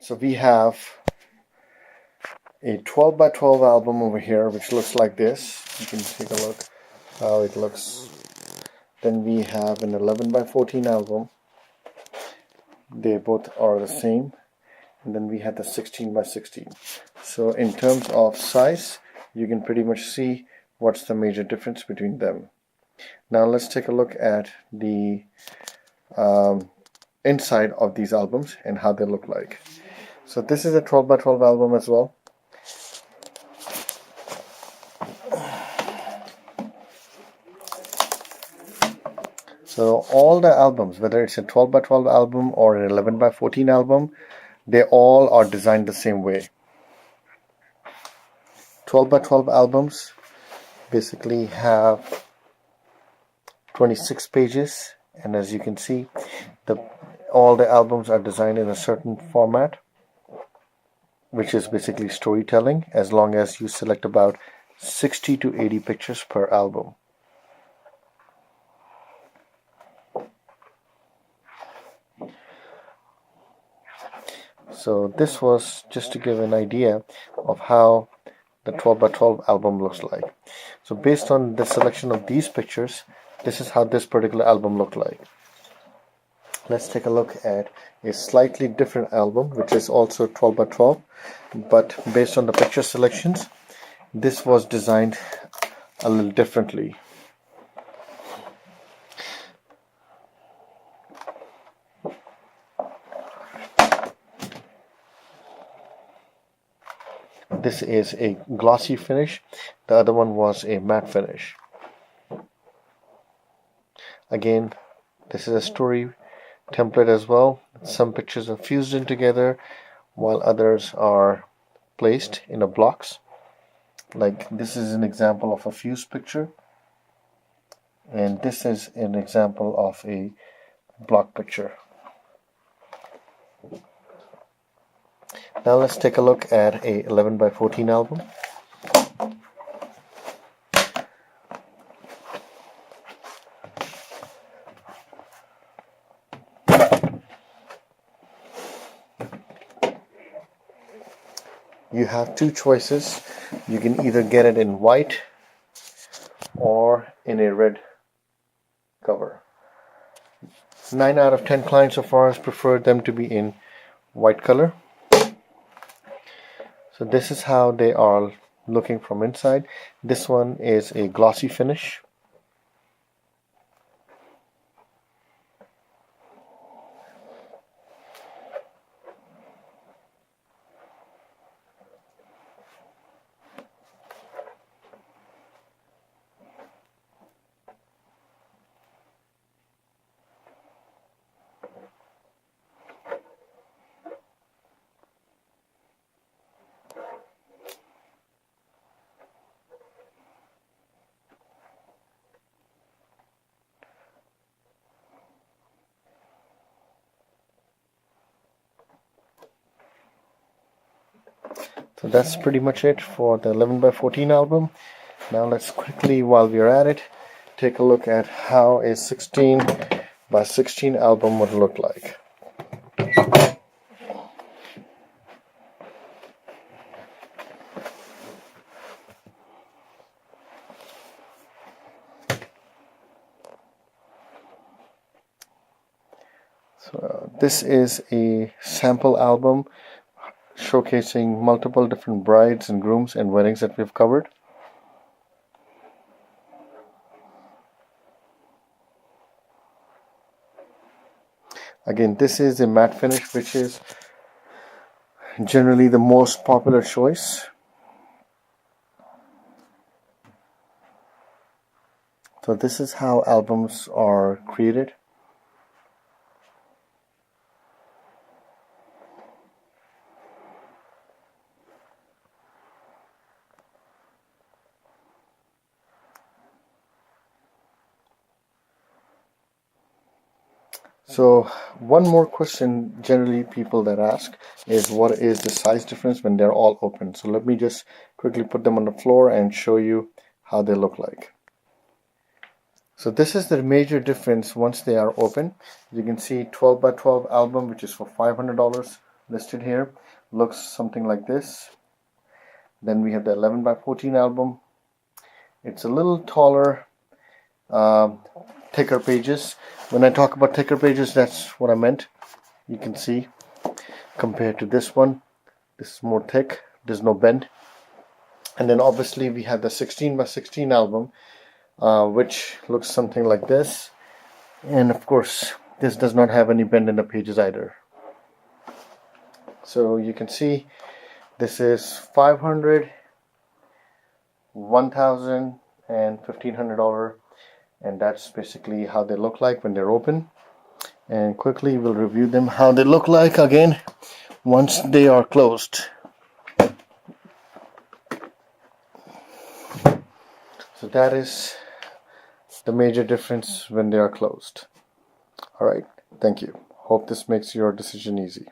So we have a 12 by 12 album over here, which looks like this. You can take a look how it looks. Then we have an 11 by 14 album. They both are the same. And then we have the 16 by 16. So in terms of size, you can pretty much see what's the major difference between them. Now let's take a look at the inside of these albums and how they look like. So this is a 12 by 12 album as well. So all the albums, whether it's a 12 by 12 album or an 11 by 14 album, they all are designed the same way. 12 by 12 albums basically have 26 pages, and as you can see, all the albums are designed in a certain format, which is basically storytelling, as long as you select about 60 to 80 pictures per album. So this was just to give an idea of how the 12 by 12 album looks like. So based on the selection of these pictures, this is how this particular album looked like. Let's take a look at a slightly different album, which is also 12 by 12, but based on the picture selections, this was designed a little differently. This is a glossy finish. The other one was a matte finish. Again, this is a story template as well. Some pictures are fused in together while others are placed in a blocks. Like this is an example of a fused picture, and this is an example of a block picture. Now let's take a look at a 11 by 14 album. You have two choices. You can either get it in white or in a red cover. 9 out of 10 clients of ours prefer them to be in white color. So this is how they are looking from inside. This one is a glossy finish. So that's pretty much it for the 11 by 14 album. Now let's quickly, while we're at it, take a look at how a 16 by 16 album would look like. So this is a sample album showcasing multiple different brides and grooms and weddings that we've covered. Again, this is a matte finish, which is generally the most popular choice. So this is how albums are created. So one more question generally people that ask is, what is the size difference when they're all open? So let me just quickly put them on the floor and show you how they look like. So this is the major difference once they are open. You can see 12 by 12 album, which is for $500, listed here looks something like this. Then we have the 11 by 14 album. It's a little taller, thicker pages. When I talk about thicker pages, that's what I meant. You can see compared to this one, this is more thick, there's no bend. And then obviously we have the 16 by 16 album, which looks something like this. And of course this does not have any bend in the pages either. So you can see this is $500, $1,000 and $1,500, and that's basically how they look like when they're open. And quickly we'll review them how they look like again once they are closed. So that is the major difference when they are closed. Alright, thank you. Hope this makes your decision easy.